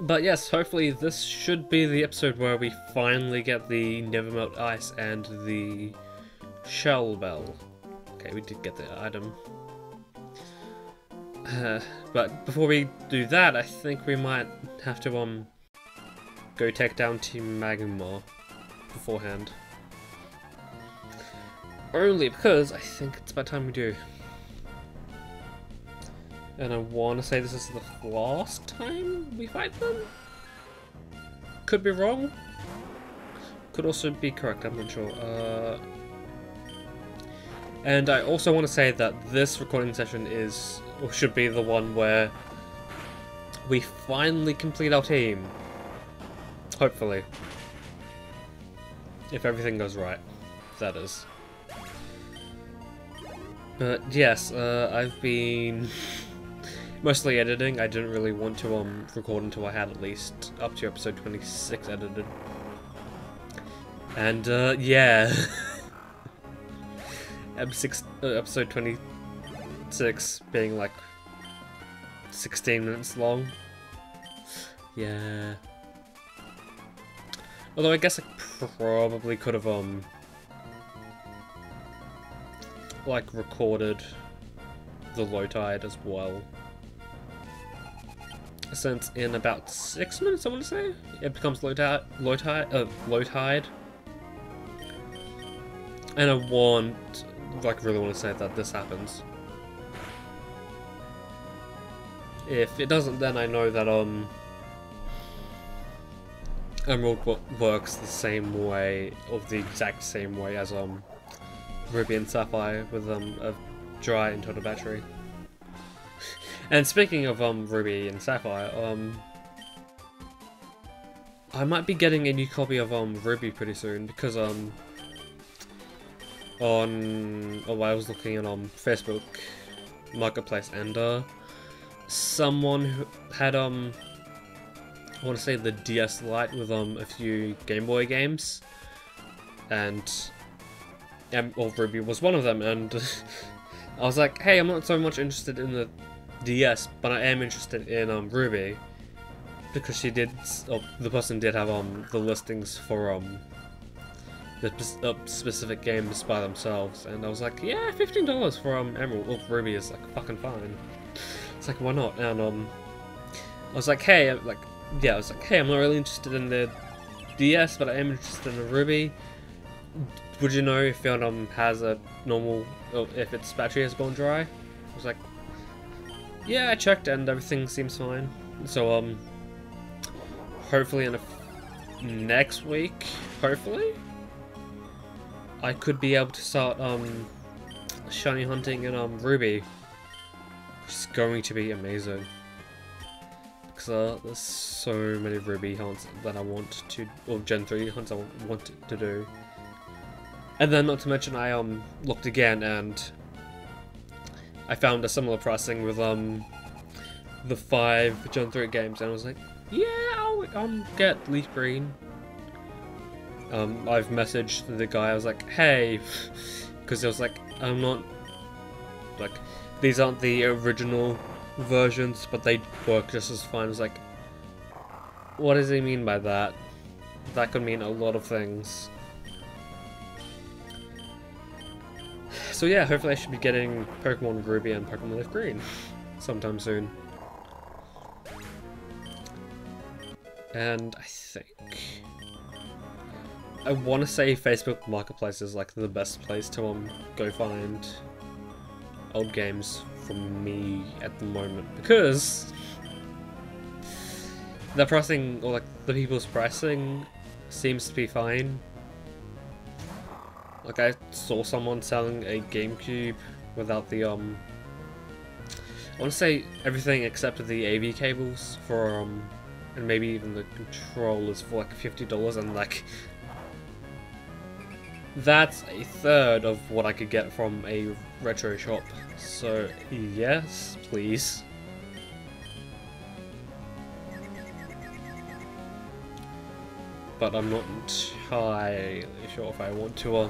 But yes, hopefully this should be the episode where we finally get the Nevermelt Ice and the Shell Bell. Okay, we did get the item. But before we do that, I think we might have to go take down Team Magma beforehand. Only because I think it's about time we do. And I want to say this is the last time we fight them? Could be wrong. Could also be correct, I'm not sure. And I also want to say that this recording session is, or should be, the one where we finally complete our team. Hopefully. If everything goes right, that is. But yes, I've been mostly editing. I didn't really want to record until I had at least up to episode 26 edited. And yeah. Episode 26 being like 16 minutes long. Yeah. Although I guess I probably could have like recorded the low tide as well. Since in about 6 minutes, I want to say, it becomes low tide. And I really want to say that this happens. If it doesn't, then I know that Emerald works the same way, or the exact same way as Ruby and Sapphire with a dry internal battery. And speaking of Ruby and Sapphire, I might be getting a new copy of Ruby pretty soon because I was looking on Facebook Marketplace, and someone who had I want to say the DS Lite with a few Game Boy games, and Ruby was one of them, and I was like, hey, I'm not so much interested in the DS, but I am interested in Ruby, because the person did have the listings for the specific games by themselves, and I was like, yeah, $15 for Emerald. Well, Ruby is like fucking fine. It's like, why not? And I was like, hey, I'm not really interested in the DS, but I am interested in the Ruby. Would you know if it has a normal, or if its battery has gone dry? I was like, yeah, I checked and everything seems fine. So hopefully next week, hopefully, I could be able to start shiny hunting in Ruby. It's going to be amazing. Because there's so many Ruby hunts that I want to, or Gen 3 hunts I want to do. And then, not to mention, I looked again and I found a similar pricing with the 5 Gen 3 games, and I was like, yeah, I'll get Leaf Green. I've messaged the guy. I was like, hey, because I was like, I'm not like, these aren't the original versions, but they work just as fine. I was like, what does he mean by that? That could mean a lot of things. So yeah, hopefully I should be getting Pokemon Ruby and Pokemon Leaf Green sometime soon. And I think I want to say Facebook Marketplace is like the best place to go find old games for me at the moment, because the pricing, or like the people's pricing, seems to be fine. Like, I saw someone selling a GameCube without the I want to say everything except the AV cables for and maybe even the controllers for like $50, and like that's a third of what I could get from a retro shop. So yes, please. But I'm not entirely sure if I want to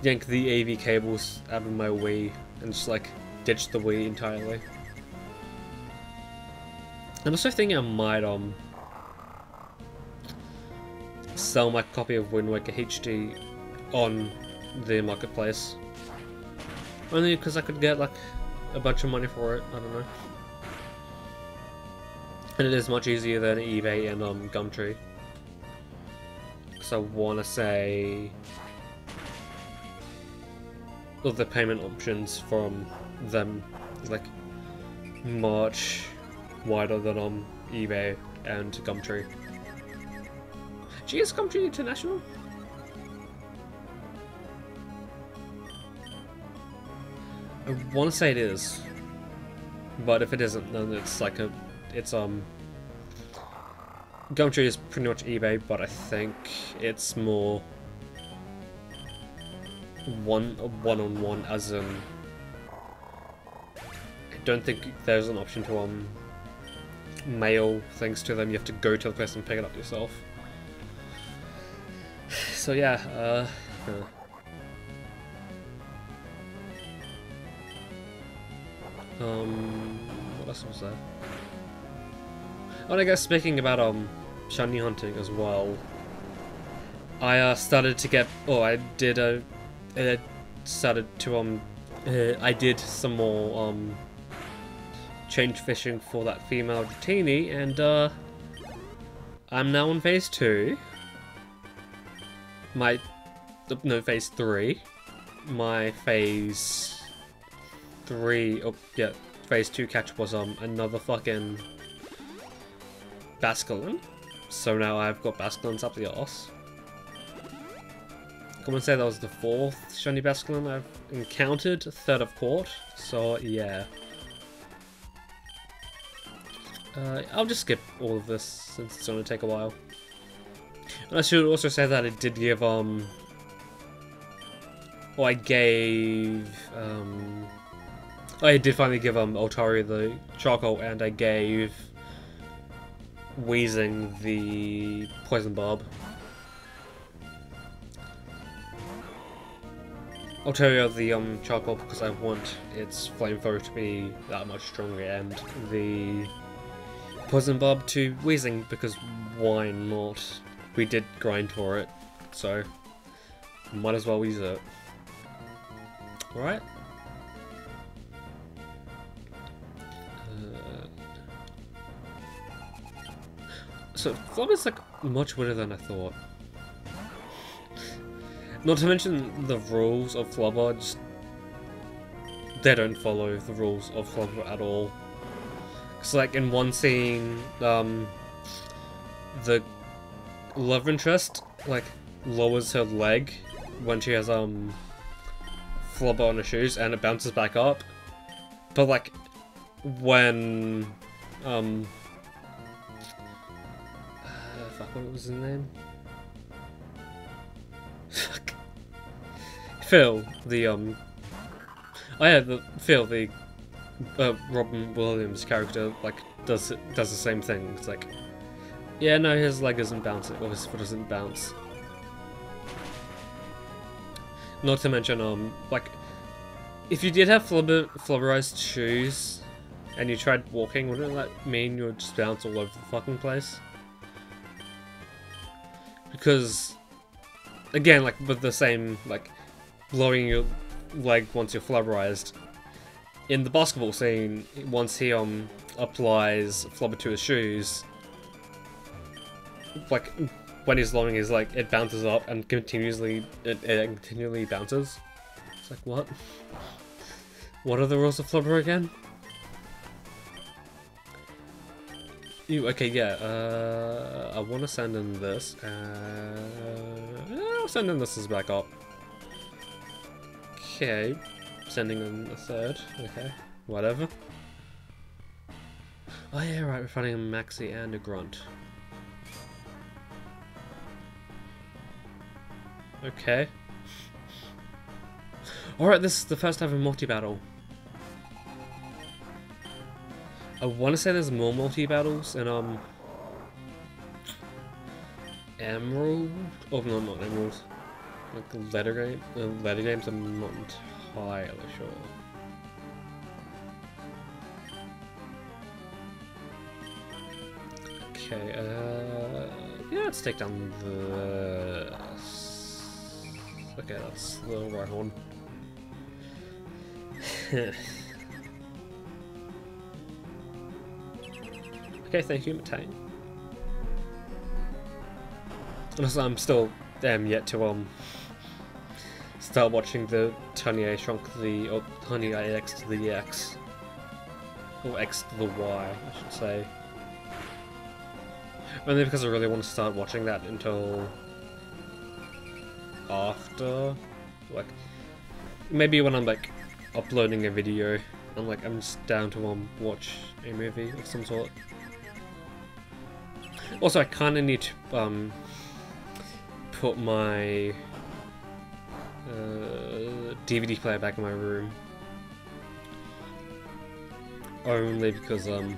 yank the AV cables out of my Wii and just like ditch the Wii entirely. I'm also thinking I might sell my copy of Wind Waker HD on the marketplace. Only because I could get like a bunch of money for it, I don't know. And it is much easier than eBay and Gumtree. So I wanna say all the payment options from them like much wider than eBay and Gumtree. Gee, is Gumtree international? I want to say it is, but if it isn't, then it's like Gumtree is pretty much eBay, but I think it's more one-on-one, as in I don't think there's an option to mail things to them. You have to go to the place and pick it up yourself. So yeah, what else was there? Oh, and I guess speaking about shiny hunting as well, I started to get. Oh, I did started to I did some more change fishing for that female detainee, and I'm now on phase 2. Phase 3. My phase 3, oh yeah, phase 2 catch was another fucking Basculin. So now I've got Basculins up the arse. Come and say that was the 4th shiny Basculin I've encountered, 3rd of court, so yeah. I'll just skip all of this since it's going to take a while. And I should also say that it did give, I did finally give, Altari the charcoal, and I gave Wheezing the poison barb. I'll tell you the charcoal because I want its flamethrower to be that much stronger, and the poison barb to Wheezing because why not? We did grind for it, so might as well use it. Alright. So Flubber's like much weirder than I thought. Not to mention the rules of Flubber, just they don't follow the rules of Flubber at all. Cause like in one scene, the love interest like lowers her leg when she has Flubber on her shoes, and it bounces back up. But like when fuck, what was his name? Fuck. Phil, the Phil, the Robin Williams character, like does the same thing. It's like, yeah, no, his leg isn't bouncing, or his foot isn't bounce. Not to mention, like, if you did have flubberized shoes and you tried walking, wouldn't that mean you would just bounce all over the fucking place? Because, again, like with the same, like, blowing your leg once you're flubberized, in the basketball scene, once he applies flubber to his shoes, like when he's lowering his leg, it bounces up and continually bounces. It's like, what? What are the rules of flubber again? Okay, yeah, I want to send in this, I'll send in this as backup. Okay, sending in the 3rd, okay, whatever. Oh yeah, right, we're finding a Maxi and a Grunt. Okay. Alright, this is the first ever multi-battle. I want to say there's more multi-battles in, Emerald? Oh, no, not Emerald. Like, letter games, I'm not entirely sure. Okay, yeah, let's take down this. Okay, that's the right one. Okay, thank you, Matane. Also, I'm still yet to start watching the Honey I Shrunk the or Honey I X to the X. Or X to the Y, I should say. Only because I really want to start watching that until after, like, maybe when I'm like uploading a video and like I'm just down to watch a movie of some sort. Also, I kind of need to put my DVD player back in my room. Only because I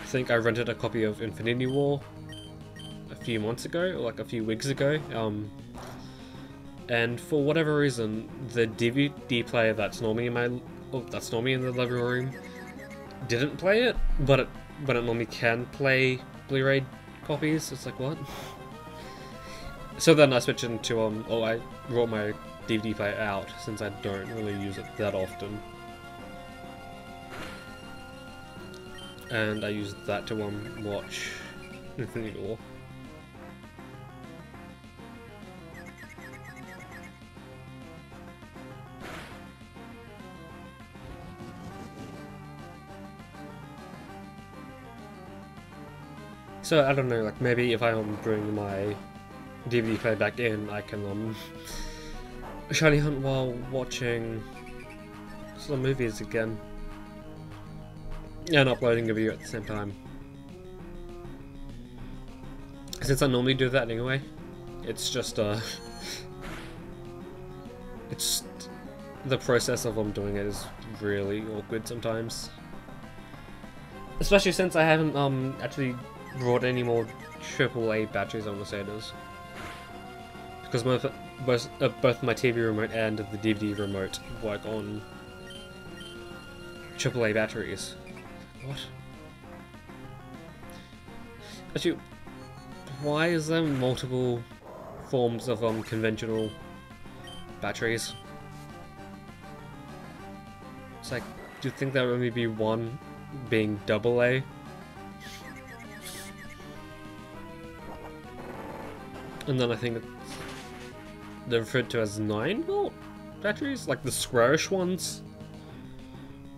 think I rented a copy of Infinity War a few months ago, or like a few weeks ago, and for whatever reason, the DVD player that's normally in the living room didn't play it, but it normally can play Blu-ray copies. It's like, what? So then I switched into I brought my DVD player out since I don't really use it that often. And I used that to watch Infinity War. So I don't know, like maybe if I bring my DVD player back in, I can shiny hunt while watching some movies again. And uploading a video at the same time. Since I normally do that anyway, it's just it's the process of doing it is really awkward sometimes. Especially since I haven't actually brought any more AAA batteries on the Mercedes. Because both my TV remote and the DVD remote work on AAA batteries. What? Actually, why is there multiple forms of conventional batteries? It's like, do you think there would only be one being AA? And then I think they're referred to as 9-volt batteries, like the squarish ones.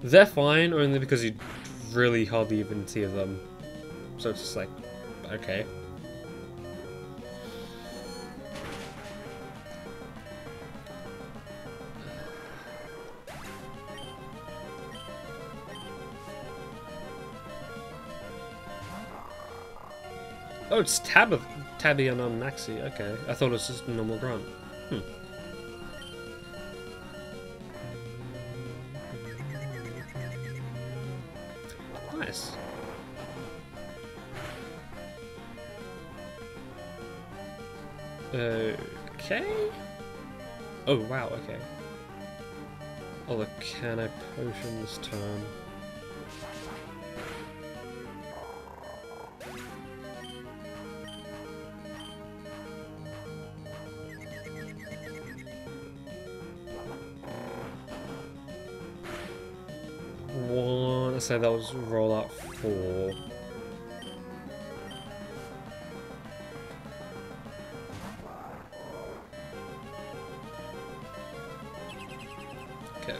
They're fine, only because you really hardly even see them. So it's just like, okay. Oh, it's Tabby and Maxi. Okay, I thought it was just a normal grunt. Nice. Okay. Oh wow. Okay. Oh, look, can I potion this turn? So that was roll out 4. Okay. Okay.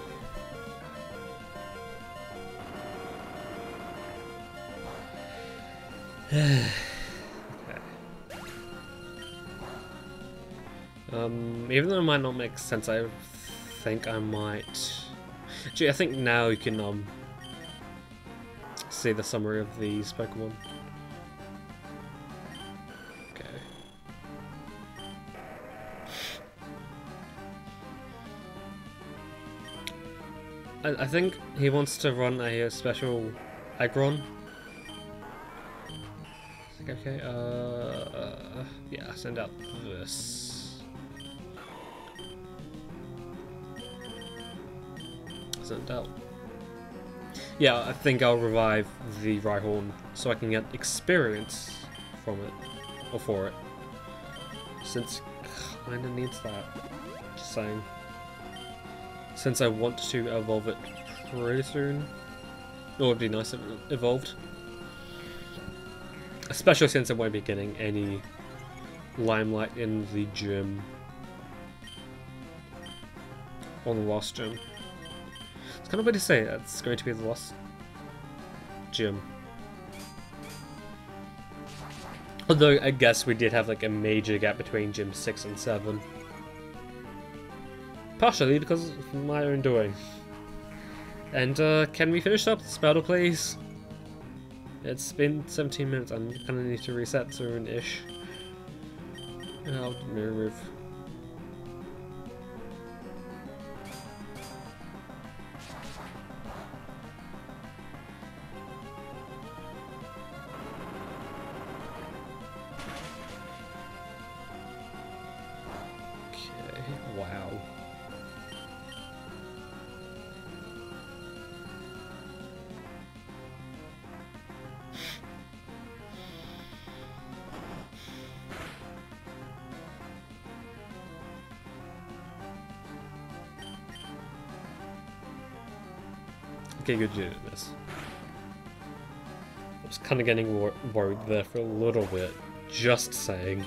Even though it might not make sense, I think I might. Gee, I think now you can see the summary of these Pokemon. Okay. I think he wants to run a special Aggron. Okay, yeah, send out this. Send out. Yeah, I think I'll revive the Rhyhorn so I can get experience from it, or for it. Since it kinda needs that. Just saying. Since I want to evolve it pretty soon. It would be nice if it evolved. Especially since I won't be getting any limelight in the gym. On the last gym. It's kind of weird to say that's going to be the last gym. Although I guess we did have like a major gap between gym 6 and 7. Partially because of my own doing. And can we finish up this battle, please? It's been 17 minutes. I'm gonna need to reset soon-ish. I'll move. Okay, wow. Okay, good you did this. I was kind of getting worried there for a little bit. Just saying.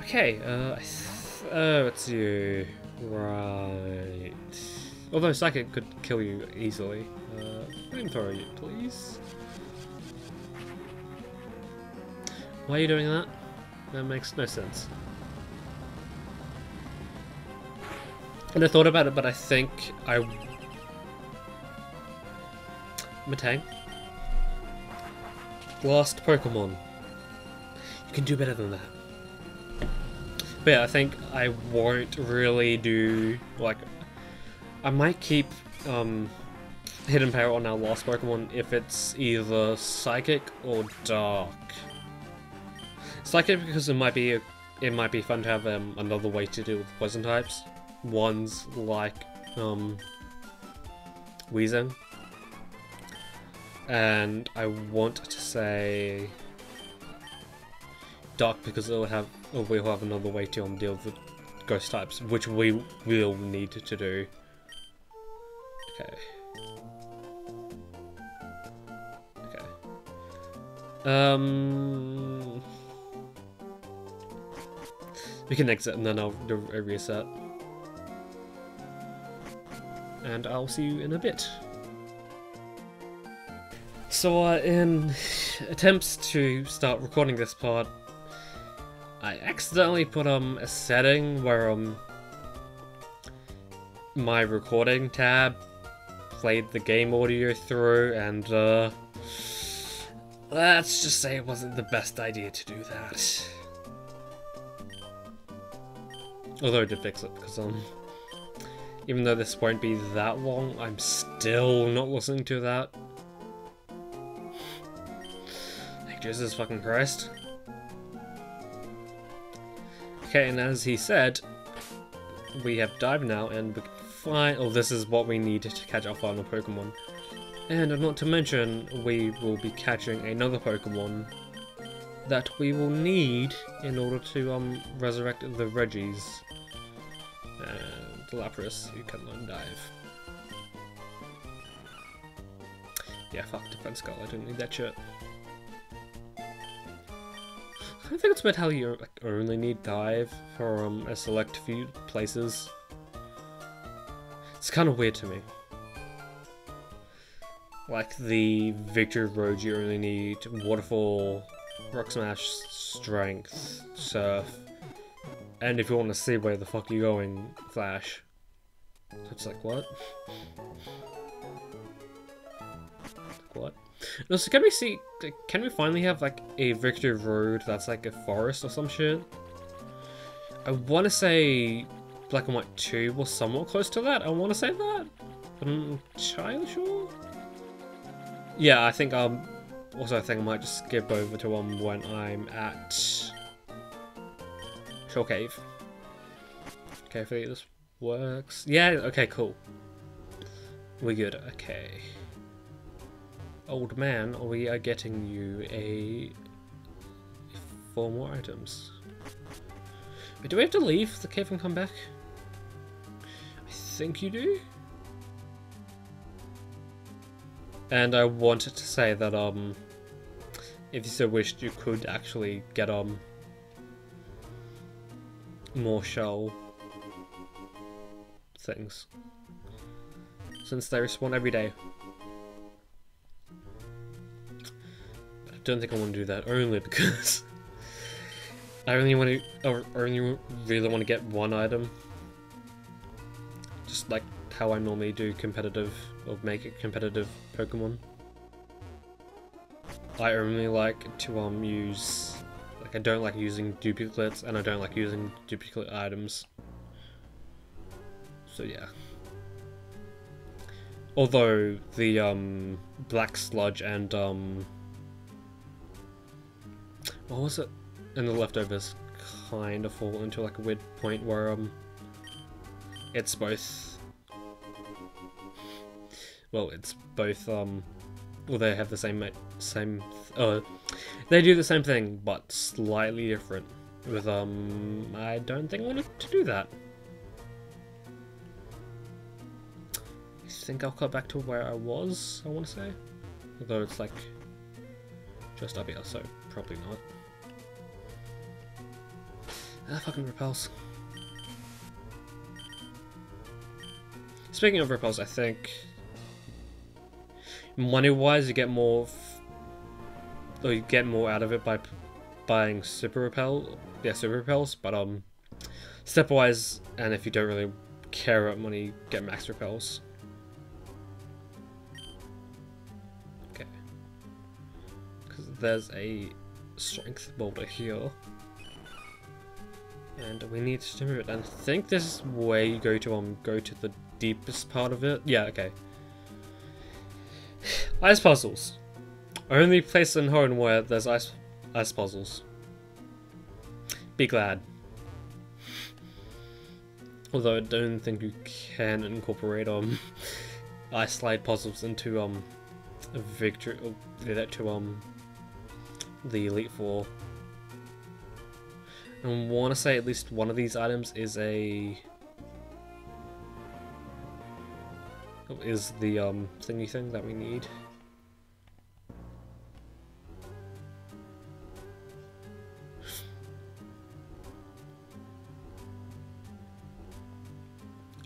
Okay, it's you. Right. Although Psychic could kill you easily. Flamethrower you, please. Why are you doing that? That makes no sense. And I thought about it, but I think I'm a tank. Last Pokemon. You can do better than that. But yeah, I think I won't really do, like, I might keep Hidden Power on our last Pokemon if it's either Psychic or Dark. Psychic because it might be fun to have another way to deal with poison types. Ones like Weezing. And I want to say Dark because we'll have another way to deal with ghost types, which we will need to do. Okay. We can exit and then I'll do a reset. And I'll see you in a bit. So in attempts to start recording this part, I accidentally put a setting where my recording tab played the game audio through, and let's just say it wasn't the best idea to do that. Although I did fix it, because even though this won't be that long, I'm still not listening to that. Like, Jesus fucking Christ. Okay, and as he said, we have dived now, and we can find. Oh, this is what we need to catch our final Pokemon. And not to mention, we will be catching another Pokemon that we will need in order to resurrect the Reggies. And the Lapras, you can learn Dive. Yeah, fuck Defense Skull, I don't need that shit. I think it's about how you only need Dive for a select few places. It's kind of weird to me. Like the Victory Road, you only need Waterfall, Rock Smash, Strength, Surf, and if you want to see where the fuck you're going, Flash. So it's like, what? What? No, so can we finally have like a Victory Road that's like a forest or some shit? I want to say Black and White 2 was somewhat close to that. I want to say that. I'm entirely sure. Yeah, I think also I think I might just skip over to when I'm at Shoal Cave. Okay, hopefully this works. Yeah, okay, cool. We're good, okay. Old man, we are getting you 4 more items. Wait, do we have to leave the cave and come back? I think you do? And I wanted to say that, if you so wished, you could actually get, more shell things. Since they respawn every day. But I don't think I want to do that, only because I only really want to get one item. Just like how I normally do competitive, or make it competitive Pokemon. I only like to use, like, I don't like using duplicates, and I don't like using duplicate items. So yeah. Although the black sludge and what was it? And the leftovers kind of fall into like a weird point where it's both. Well, it's both well, they have the same they do the same thing but slightly different. With I don't think I wanted to do that. I think I'll cut back to where I was, I want to say. Although it's like just up here, so probably not. Ah, fucking repels. Speaking of repels, I think money-wise you get more or you get more out of it by buying super repels, but step-wise, and if you don't really care about money, you get max repels. Okay. Because there's a strength boulder here. And we need to move it. And I think this is where you go to the deepest part of it. Yeah, okay. Ice puzzles. Only place in Hoenn where there's ice puzzles. Be glad. Although I don't think you can incorporate ice slide puzzles into a victory or to the Elite Four. I want to say at least one of these items is the thingy thing that we need.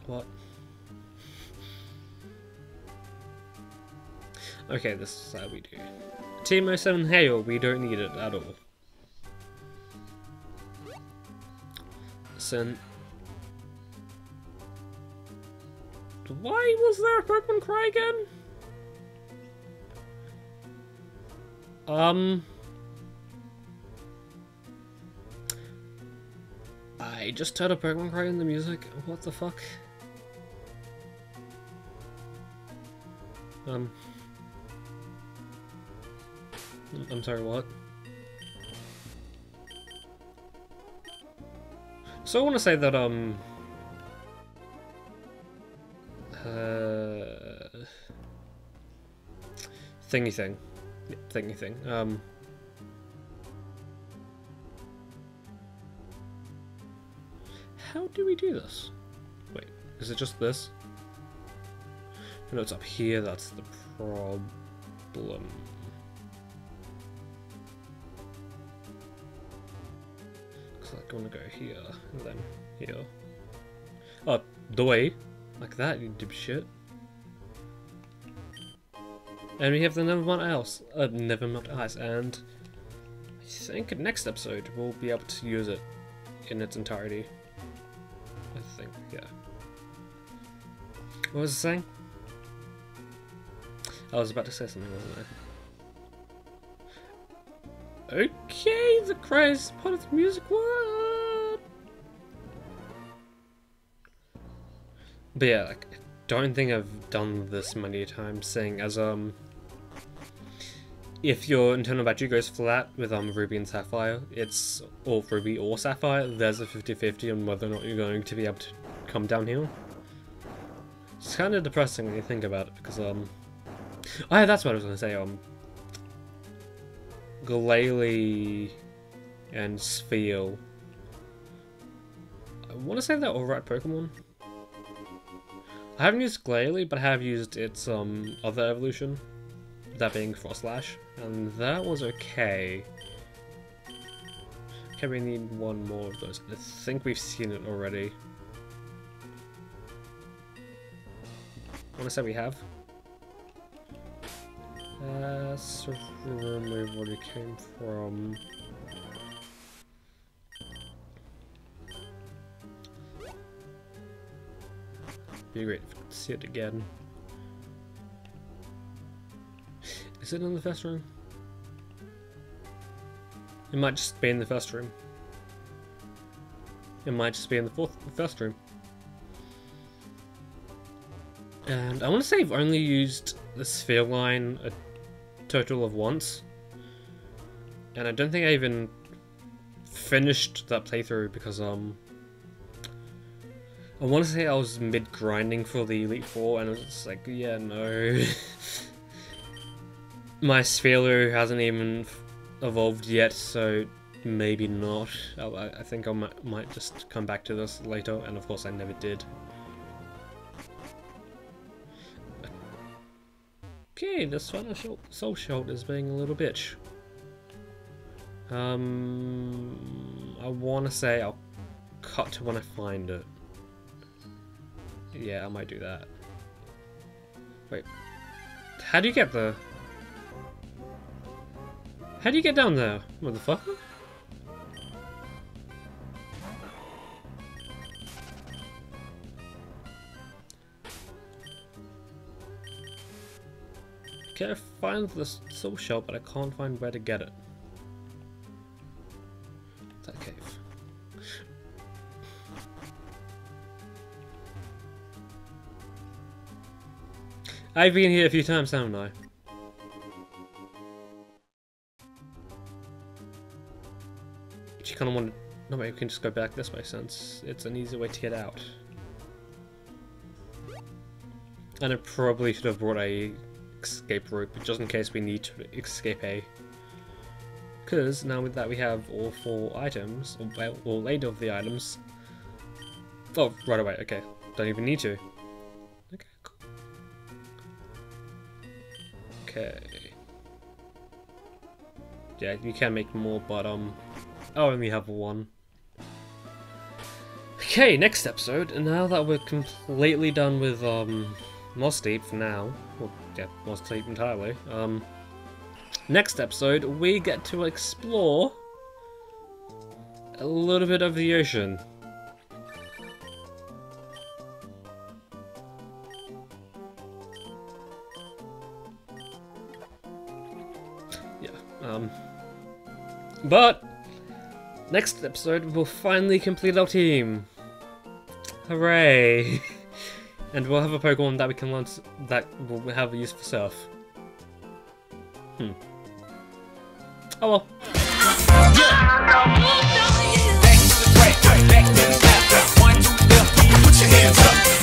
What? Okay, this is how we do. Team 07 Hail, we don't need it at all. Listen. Why was there a Pokemon cry again? I just heard a Pokemon cry in the music. What the fuck? I'm sorry, what? So I want to say that, thingy thing. Yeah, thingy thing. How do we do this? Wait, is it just this? No, it's up here, that's the problem. Looks like I want to go here, and then here. Oh, the way. Like that, you dipshit. And we have the Nevermont Ice, and I think next episode we'll be able to use it in its entirety. I think, yeah. What was I saying? I was about to say something, wasn't I? Okay, the cry is part of the music. What? But yeah, like, I don't think I've done this many times, saying as if your internal battery goes flat with Ruby and Sapphire, it's or Ruby or Sapphire, there's a 50-50 on whether or not you're going to be able to come downhill. It's kind of depressing when you think about it, because oh yeah, that's what I was gonna say. Glalie and Spheal. I want to say they're alright Pokemon. I haven't used Glalie, but I have used its other evolution, that being Frostlash, and that was okay. Okay, we need one more of those. I think we've seen it already. I want to say we have. That's a room we've already came from. Be great if we could see it again. Is it in the first room? It might just be in the first room. It might just be in the first room. And I want to say I've only used the sphere line a total of once. And I don't think I even finished that playthrough because I want to say I was mid-grinding for the Elite Four, and I was just like, yeah, no. My Sphealu hasn't even evolved yet, so maybe not. I think I might just come back to this later, and of course I never did. Okay, this final Soul Shot is being a little bitch. I want to say I'll cut to when I find it. Yeah, I might do that. Wait. How do you get there? How do you get down there, motherfucker? Okay, I find the soul shell, but I can't find where to get it. That cave. I've been here a few times, haven't I? But you kind of want to... No, wait, we can just go back this way since it's an easy way to get out. And I probably should have brought a escape route, but just in case we need to escape a... Because now with that we have all 4 items, or all 8 of the items. Oh, right away, okay. Don't even need to. Okay, cool. Okay. Yeah, you can make more, but I only have 1. Okay, next episode, and now that we're completely done with Mossdeep for now, well, yeah, Mossdeep entirely, next episode we get to explore a little bit of the ocean. But next episode we'll finally complete our team. Hooray! And we'll have a Pokemon that we can learn that will have a use for Surf. Oh well. Back to the track, back to the top. 1, 2, 3, put your hands up.